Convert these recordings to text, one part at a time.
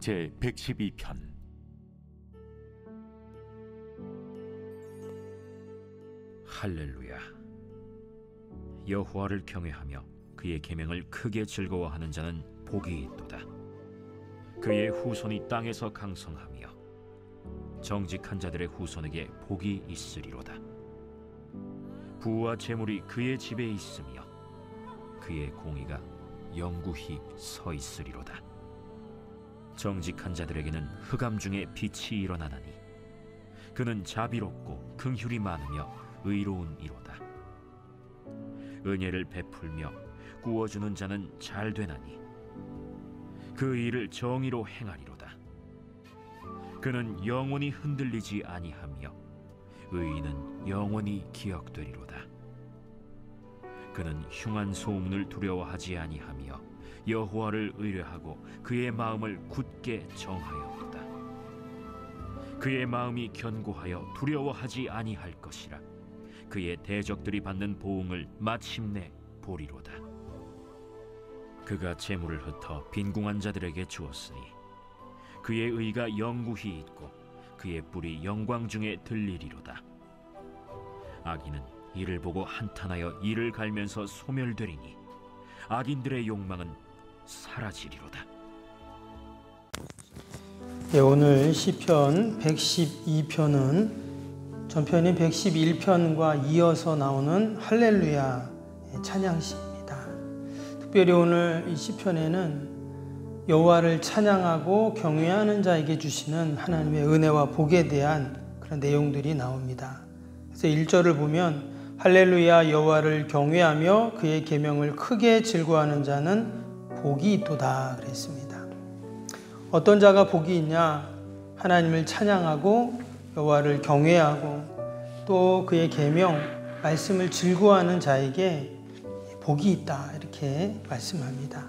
제 112편. 할렐루야. 여호와를 경외하며 그의 계명을 크게 즐거워하는 자는 복이 있도다. 그의 후손이 땅에서 강성하며 정직한 자들의 후손에게 복이 있으리로다. 부와 재물이 그의 집에 있으며 그의 공의가 영구히 서 있으리로다. 정직한 자들에게는 흑암 중에 빛이 일어나나니 그는 자비롭고 긍휼이 많으며 의로운 이로다. 은혜를 베풀며 구워주는 자는 잘 되나니 그 일을 정의로 행하리로다. 그는 영원히 흔들리지 아니하며 의인은 영원히 기억되리로다. 그는 흉한 소문을 두려워하지 아니하며 여호와를 의뢰하고 그의 마음을 굳게 정하였도다. 그의 마음이 견고하여 두려워하지 아니할 것이라. 그의 대적들이 받는 보응을 마침내 보리로다. 그가 재물을 흩어 빈궁한 자들에게 주었으니 그의 의가 영구히 있고 그의 뿔이 영광 중에 들리리로다. 악인은 이를 보고 한탄하여 이를 갈면서 소멸되리니 악인들의 욕망은 사라지리로다. 네, 오늘 시편 112편은 전편인 111편과 이어서 나오는 할렐루야 찬양시입니다. 특별히 오늘 이 시편에는 여호와를 찬양하고 경외하는 자에게 주시는 하나님의 은혜와 복에 대한 그런 내용들이 나옵니다. 그래서 1절을 보면 할렐루야 여호와를 경외하며 그의 계명을 크게 즐거워하는 자는 복이 있도다 그랬습니다. 어떤 자가 복이 있냐? 하나님을 찬양하고 여호와를 경외하고 또 그의 계명, 말씀을 즐거워하는 자에게 복이 있다 이렇게 말씀합니다.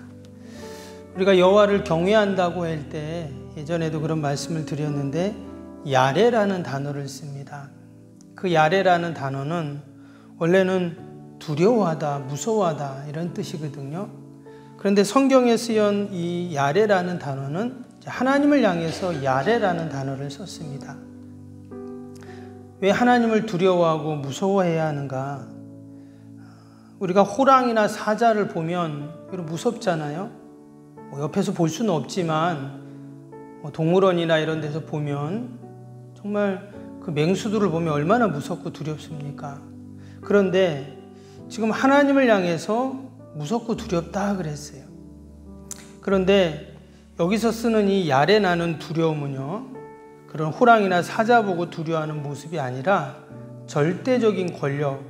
우리가 여호와를 경외한다고 할 때 예전에도 그런 말씀을 드렸는데 야레라는 단어를 씁니다. 그 야레라는 단어는 원래는 두려워하다, 무서워하다 이런 뜻이거든요. 그런데 성경에 쓰인 이 야레라는 단어는 하나님을 향해서 야레라는 단어를 썼습니다. 왜 하나님을 두려워하고 무서워해야 하는가? 우리가 호랑이나 사자를 보면 무섭잖아요. 옆에서 볼 수는 없지만 동물원이나 이런 데서 보면 정말 그 맹수들을 보면 얼마나 무섭고 두렵습니까? 그런데 지금 하나님을 향해서 무섭고 두렵다 그랬어요. 그런데 여기서 쓰는 이 야레나는 두려움은요, 그런 호랑이나 사자 보고 두려워하는 모습이 아니라 절대적인 권력,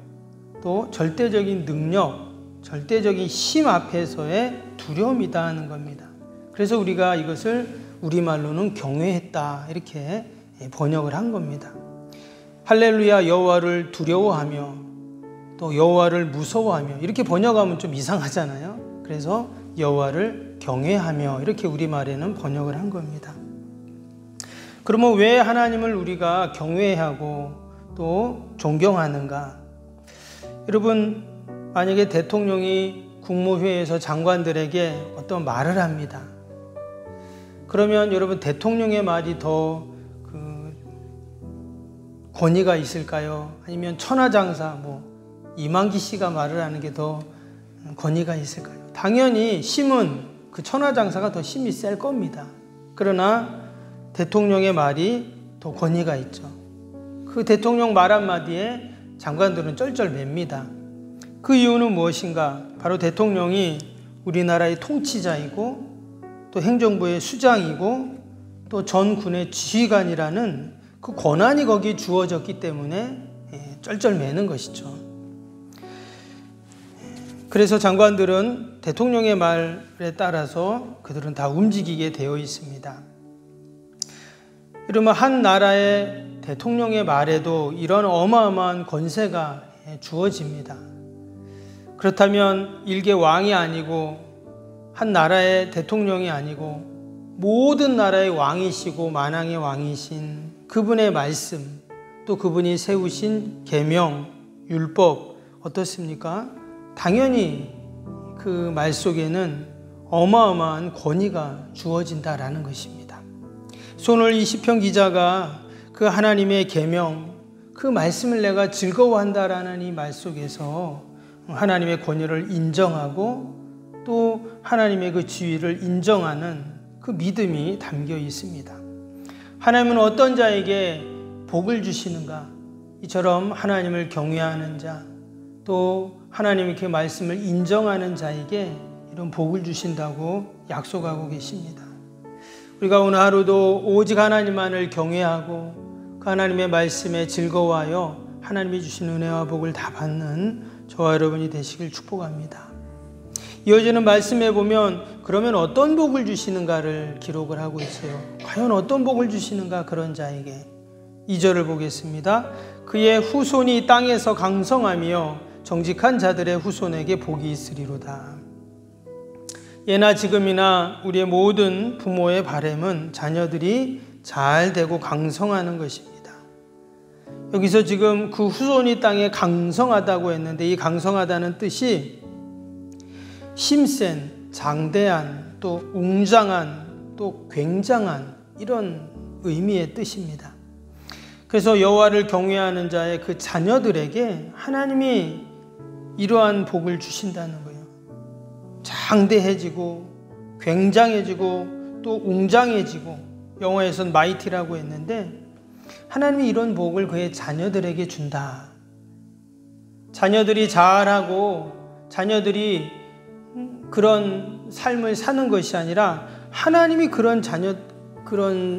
또 절대적인 능력, 절대적인 힘 앞에서의 두려움이다 하는 겁니다. 그래서 우리가 이것을 우리말로는 경외했다 이렇게 번역을 한 겁니다. 할렐루야 여호와를 두려워하며 또 여호와를 무서워하며 이렇게 번역하면 좀 이상하잖아요. 그래서 여호와를 경외하며 이렇게 우리말에는 번역을 한 겁니다. 그러면 왜 하나님을 우리가 경외하고 또 존경하는가? 여러분, 만약에 대통령이 국무회의에서 장관들에게 어떤 말을 합니다. 그러면 여러분 대통령의 말이 더 권위가 있을까요? 아니면 천하장사 이만기 씨가 말을 하는 게 더 권위가 있을까요? 당연히 힘은 그 천하장사가 더 힘이 셀 겁니다. 그러나 대통령의 말이 더 권위가 있죠. 그 대통령 말 한마디에 장관들은 쩔쩔맵니다. 그 이유는 무엇인가? 바로 대통령이 우리나라의 통치자이고 또 행정부의 수장이고 또 전군의 지휘관이라는 그 권한이 거기에 주어졌기 때문에 쩔쩔매는 것이죠. 그래서 장관들은 대통령의 말에 따라서 그들은 다 움직이게 되어 있습니다. 이러면 한 나라의 대통령의 말에도 이런 어마어마한 권세가 주어집니다. 그렇다면 일개 왕이 아니고 한 나라의 대통령이 아니고 모든 나라의 왕이시고 만왕의 왕이신 그분의 말씀, 또 그분이 세우신 계명, 율법 어떻습니까? 당연히 그 말 속에는 어마어마한 권위가 주어진다라는 것입니다. 오늘 이 시편 기자가 그 하나님의 계명, 그 말씀을 내가 즐거워한다라는 이 말 속에서 하나님의 권위를 인정하고 또 하나님의 그 지위를 인정하는 그 믿음이 담겨 있습니다. 하나님은 어떤 자에게 복을 주시는가? 이처럼 하나님을 경외하는 자, 또 하나님의 그 말씀을 인정하는 자에게 이런 복을 주신다고 약속하고 계십니다. 우리가 오늘 하루도 오직 하나님만을 경외하고 그 하나님의 말씀에 즐거워하여 하나님이 주신 은혜와 복을 다 받는 저와 여러분이 되시길 축복합니다. 이어지는 말씀에 보면 그러면 어떤 복을 주시는가를 기록을 하고 있어요. 과연 어떤 복을 주시는가 그런 자에게. 2절을 보겠습니다. 그의 후손이 땅에서 강성하며 정직한 자들의 후손에게 복이 있으리로다. 예나 지금이나 우리의 모든 부모의 바람은 자녀들이 잘 되고 강성하는 것입니다. 여기서 지금 그 후손이 땅에 강성하다고 했는데 이 강성하다는 뜻이 힘센, 장대한, 또 웅장한, 또 굉장한 이런 의미의 뜻입니다. 그래서 여호와를 경외하는 자의 그 자녀들에게 하나님이 이러한 복을 주신다는 거예요. 장대해지고 굉장해지고 또 웅장해지고, 영어에서는 마이티라고 했는데 하나님이 이런 복을 그의 자녀들에게 준다. 자녀들이 잘하고 자녀들이 그런 삶을 사는 것이 아니라 하나님이 그런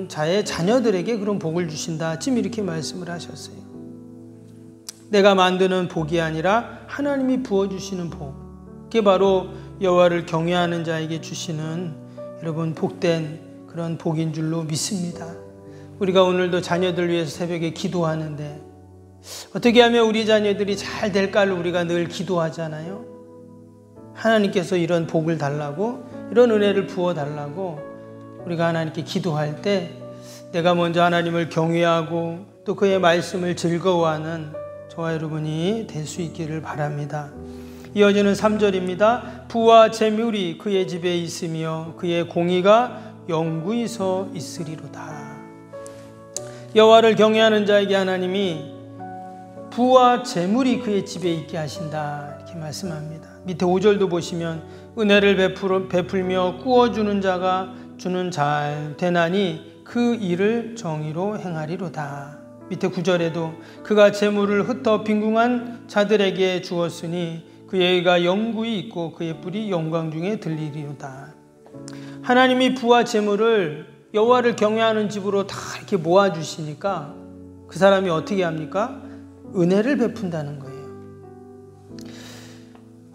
자의 자녀들에게 그런 복을 주신다. 지금 이렇게 말씀을 하셨어요. 내가 만드는 복이 아니라 하나님이 부어주시는 복. 그게 바로 여호와를 경외하는 자에게 주시는 여러분 복된 그런 복인 줄로 믿습니다. 우리가 오늘도 자녀들 위해서 새벽에 기도하는데 어떻게 하면 우리 자녀들이 잘 될까를 우리가 늘 기도하잖아요. 하나님께서 이런 복을 달라고, 이런 은혜를 부어달라고 우리가 하나님께 기도할 때 내가 먼저 하나님을 경외하고 또 그의 말씀을 즐거워하는 저와 여러분이 될 수 있기를 바랍니다. 이어지는 3절입니다. 부와 재물이 그의 집에 있으며 그의 공의가 영구히 서 있으리로다. 여호와를 경외하는 자에게 하나님이 부와 재물이 그의 집에 있게 하신다 이렇게 말씀합니다. 밑에 5절도 보시면 은혜를 베풀며 꾸어주는 자가 주는 잘 되나니 그 일을 정의로 행하리로다. 밑에 9절에도 그가 재물을 흩어 빈궁한 자들에게 주었으니 그의 의가 영구히 있고 그의 뿔이 영광 중에 들리리로다. 하나님이 부와 재물을 여호와를 경외하는 집으로 다 이렇게 모아주시니까 그 사람이 어떻게 합니까? 은혜를 베푼다는 거예요.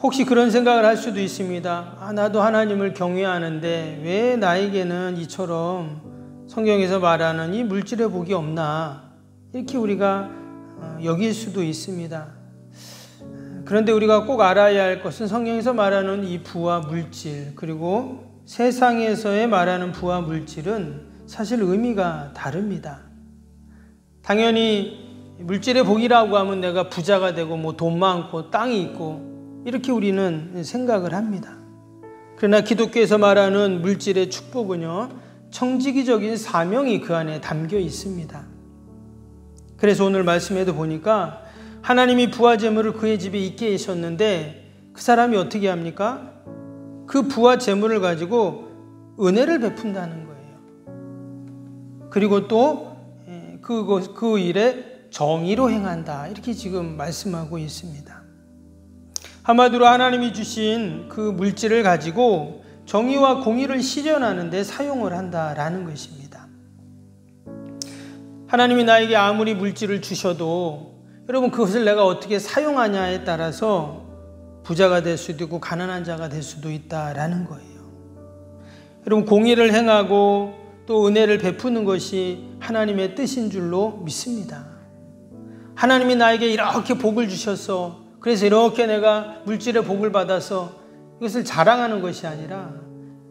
혹시 그런 생각을 할 수도 있습니다. 나도 하나님을 경외하는데 왜 나에게는 이처럼 성경에서 말하는 이 물질의 복이 없나, 이렇게 우리가 여길 수도 있습니다. 그런데 우리가 꼭 알아야 할 것은 성경에서 말하는 이 부와 물질, 그리고 세상에서의 말하는 부와 물질은 사실 의미가 다릅니다. 당연히 물질의 복이라고 하면 내가 부자가 되고 뭐 돈 많고 땅이 있고 이렇게 우리는 생각을 합니다. 그러나 기독교에서 말하는 물질의 축복은요, 청지기적인 사명이 그 안에 담겨 있습니다. 그래서 오늘 말씀에도 보니까 하나님이 부와 재물을 그의 집에 있게 하셨는데 그 사람이 어떻게 합니까? 그 부와 재물을 가지고 은혜를 베푼다는 거예요. 그리고 또 그 일에 정의로 행한다. 이렇게 지금 말씀하고 있습니다. 한마디로 하나님이 주신 그 물질을 가지고 정의와 공의를 실현하는 데 사용을 한다라는 것입니다. 하나님이 나에게 아무리 물질을 주셔도 여러분 그것을 내가 어떻게 사용하냐에 따라서 부자가 될 수도 있고 가난한 자가 될 수도 있다라는 거예요. 여러분 공의를 행하고 또 은혜를 베푸는 것이 하나님의 뜻인 줄로 믿습니다. 하나님이 나에게 이렇게 복을 주셔서 그래서 이렇게 내가 물질의 복을 받아서 이것을 자랑하는 것이 아니라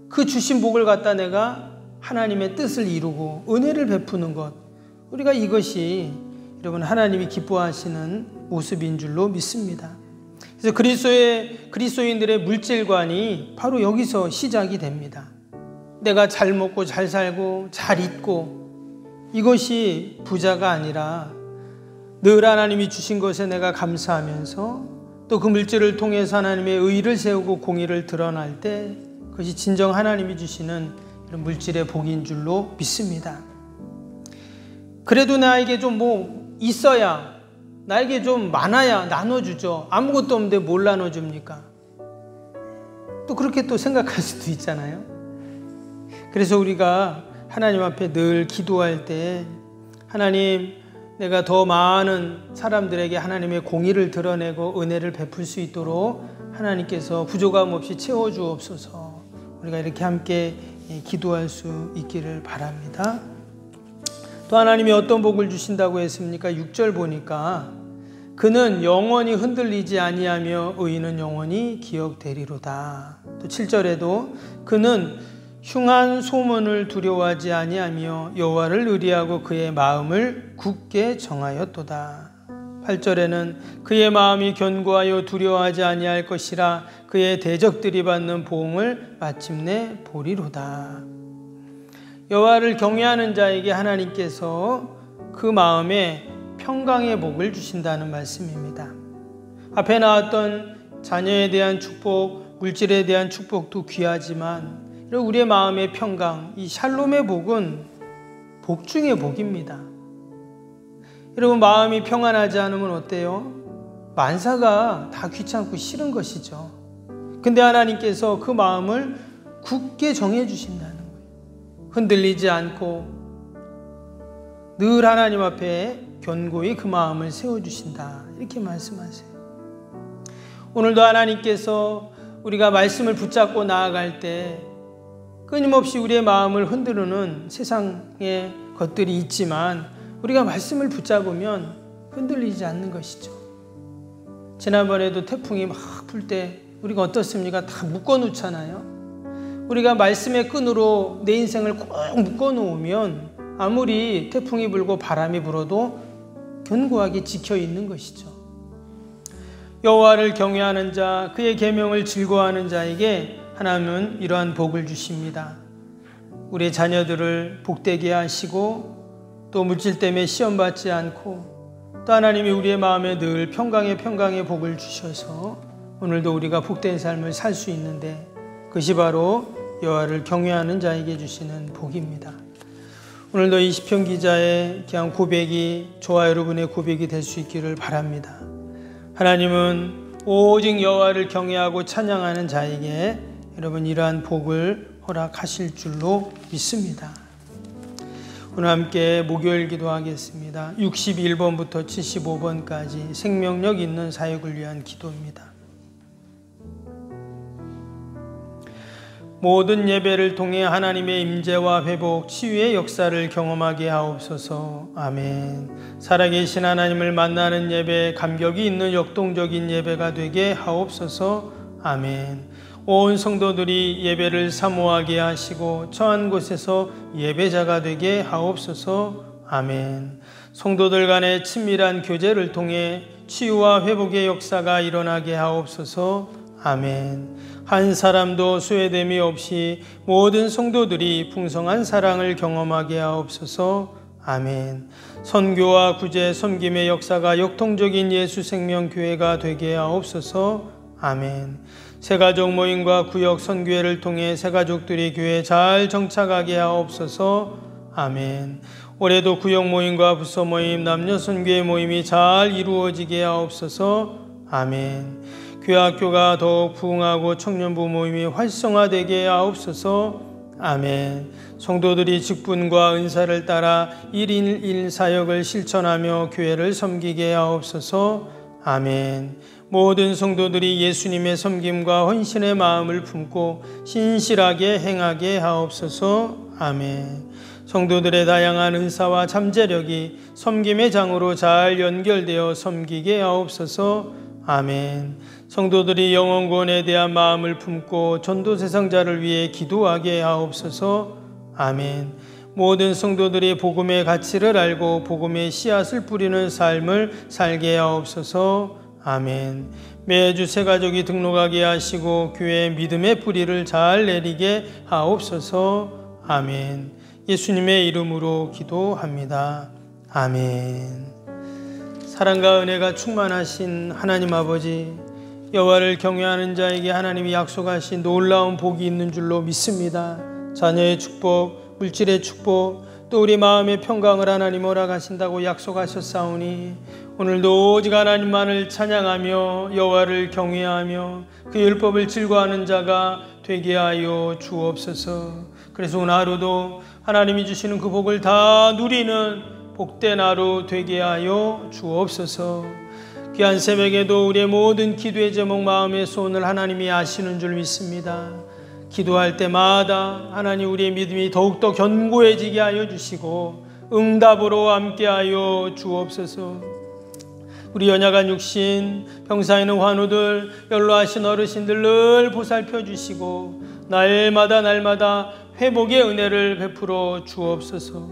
그 주신 복을 갖다 내가 하나님의 뜻을 이루고 은혜를 베푸는 것, 우리가 이것이 여러분 하나님이 기뻐하시는 모습인 줄로 믿습니다. 그래서 그리스도인들의 물질관이 바로 여기서 시작이 됩니다. 내가 잘 먹고 잘 살고 잘 입고 이것이 부자가 아니라 늘 하나님이 주신 것에 내가 감사하면서 또 그 물질을 통해서 하나님의 의를 세우고 공의를 드러날 때 그것이 진정 하나님이 주시는 이런 물질의 복인 줄로 믿습니다. 그래도 나에게 좀 있어야, 나에게 좀 많아야 나눠주죠. 아무것도 없는데 뭘 나눠줍니까? 또 그렇게 또 생각할 수도 있잖아요. 그래서 우리가 하나님 앞에 늘 기도할 때 하나님, 내가 더 많은 사람들에게 하나님의 공의를 드러내고 은혜를 베풀 수 있도록 하나님께서 부족함 없이 채워주옵소서. 우리가 이렇게 함께 기도할 수 있기를 바랍니다. 또 하나님이 어떤 복을 주신다고 했습니까? 6절 보니까 그는 영원히 흔들리지 아니하며 의인은 영원히 기억되리로다. 또 7절에도 그는 흉한 소문을 두려워하지 아니하며 여호와를 의리하고 그의 마음을 굳게 정하였도다. 8절에는 그의 마음이 견고하여 두려워하지 아니할 것이라 그의 대적들이 받는 보응을 마침내 보리로다. 여호와를 경외하는 자에게 하나님께서 그 마음에 평강의 복을 주신다는 말씀입니다. 앞에 나왔던 자녀에 대한 축복, 물질에 대한 축복도 귀하지만 우리의 마음의 평강, 이 샬롬의 복은 복 중의 복입니다. 여러분, 마음이 평안하지 않으면 어때요? 만사가 다 귀찮고 싫은 것이죠. 근데 하나님께서 그 마음을 굳게 정해주신다는 거예요. 흔들리지 않고 늘 하나님 앞에 견고히 그 마음을 세워주신다, 이렇게 말씀하세요. 오늘도 하나님께서 우리가 말씀을 붙잡고 나아갈 때 끊임없이 우리의 마음을 흔드는 세상의 것들이 있지만 우리가 말씀을 붙잡으면 흔들리지 않는 것이죠. 지난번에도 태풍이 막 불 때 우리가 어떻습니까? 다 묶어 놓잖아요. 우리가 말씀의 끈으로 내 인생을 꼭 묶어 놓으면 아무리 태풍이 불고 바람이 불어도 견고하게 지켜 있는 것이죠. 여호와를 경외하는 자, 그의 계명을 즐거워하는 자에게 하나님은 이러한 복을 주십니다. 우리의 자녀들을 복되게 하시고 또 물질 때문에 시험받지 않고 또 하나님이 우리의 마음에 늘 평강의 복을 주셔서 오늘도 우리가 복된 삶을 살 수 있는데 그것이 바로 여호와를 경외하는 자에게 주시는 복입니다. 오늘도 이 시편 기자의 그냥 고백이 저와 여러분의 고백이 될 수 있기를 바랍니다. 하나님은 오직 여호와를 경외하고 찬양하는 자에게 여러분 이러한 복을 허락하실 줄로 믿습니다. 오늘 함께 목요일 기도하겠습니다. 61번부터 75번까지 생명력 있는 사역을 위한 기도입니다. 모든 예배를 통해 하나님의 임재와 회복, 치유의 역사를 경험하게 하옵소서. 아멘. 살아계신 하나님을 만나는 예배, 감격이 있는 역동적인 예배가 되게 하옵소서. 아멘. 온 성도들이 예배를 사모하게 하시고 처한 곳에서 예배자가 되게 하옵소서. 아멘. 성도들 간의 친밀한 교제를 통해 치유와 회복의 역사가 일어나게 하옵소서. 아멘. 한 사람도 소외됨이 없이 모든 성도들이 풍성한 사랑을 경험하게 하옵소서. 아멘. 선교와 구제, 섬김의 역사가 역동적인 예수 생명교회가 되게 하옵소서. 아멘. 새가족 모임과 구역 선교회를 통해 새가족들이 교회에 잘 정착하게 하옵소서. 아멘. 올해도 구역 모임과 부서 모임, 남녀 선교회 모임이 잘 이루어지게 하옵소서. 아멘. 교회학교가 더욱 부흥하고 청년부 모임이 활성화되게 하옵소서. 아멘. 성도들이 직분과 은사를 따라 1인 1 사역을 실천하며 교회를 섬기게 하옵소서. 아멘. 모든 성도들이 예수님의 섬김과 헌신의 마음을 품고 신실하게 행하게 하옵소서. 아멘. 성도들의 다양한 은사와 잠재력이 섬김의 장으로 잘 연결되어 섬기게 하옵소서. 아멘. 성도들이 영혼구원에 대한 마음을 품고 전도세상자를 위해 기도하게 하옵소서. 아멘. 모든 성도들이 복음의 가치를 알고 복음의 씨앗을 뿌리는 삶을 살게 하옵소서. 아멘. 매주 새가족이 등록하게 하시고 교회의 믿음의 뿌리를 잘 내리게 하옵소서. 아멘. 예수님의 이름으로 기도합니다. 아멘. 사랑과 은혜가 충만하신 하나님 아버지, 여호와를 경외하는 자에게 하나님이 약속하신 놀라운 복이 있는 줄로 믿습니다. 자녀의 축복, 물질의 축복, 또 우리 마음의 평강을 하나님 허락하신다고 약속하셨사오니 오늘도 오직 하나님만을 찬양하며 여호와를 경외하며 그 율법을 즐거워하는 자가 되게 하여 주옵소서. 그래서 오늘 하루도 하나님이 주시는 그 복을 다 누리는 복된 하루 되게 하여 주옵소서. 귀한 새벽에도 우리의 모든 기도의 제목, 마음의 소원을 하나님이 아시는 줄 믿습니다. 기도할 때마다 하나님 우리의 믿음이 더욱더 견고해지게 하여 주시고 응답으로 함께하여 주옵소서. 우리 연약한 육신, 병사에 있는 환우들, 연로하신 어르신들 늘 보살펴 주시고 날마다 회복의 은혜를 베풀어 주옵소서.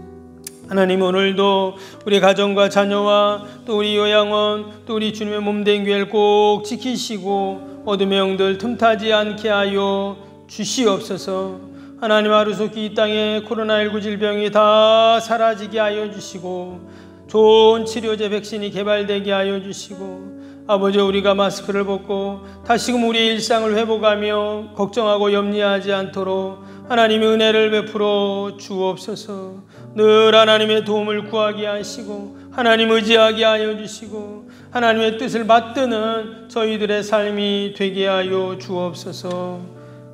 하나님, 오늘도 우리 가정과 자녀와 또 우리 요양원, 또 우리 주님의 몸된 교회를 꼭 지키시고 어둠의 영들 틈타지 않게 하여 주시옵소서. 하나님, 하루속히 이 땅에 코로나19 질병이 다 사라지게 하여 주시고 좋은 치료제 백신이 개발되게 하여 주시고 아버지, 우리가 마스크를 벗고 다시금 우리의 일상을 회복하며 걱정하고 염려하지 않도록 하나님의 은혜를 베풀어 주옵소서. 늘 하나님의 도움을 구하게 하시고 하나님 의지하게 하여 주시고 하나님의 뜻을 받드는 저희들의 삶이 되게 하여 주옵소서.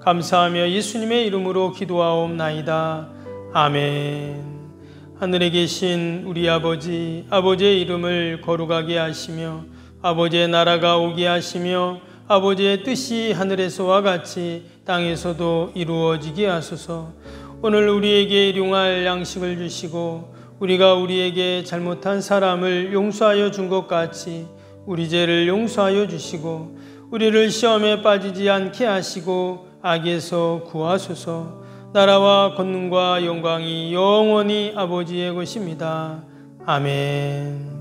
감사하며 예수님의 이름으로 기도하옵나이다. 아멘. 하늘에 계신 우리 아버지, 아버지의 이름을 거룩하게 하시며 아버지의 나라가 오게 하시며 아버지의 뜻이 하늘에서와 같이 땅에서도 이루어지게 하소서. 오늘 우리에게 일용할 양식을 주시고 우리가 우리에게 잘못한 사람을 용서하여 준 것 같이 우리 죄를 용서하여 주시고 우리를 시험에 빠지지 않게 하시고 악에서 구하소서. 나라와 권능과 영광이 영원히 아버지의 것입니다. 아멘.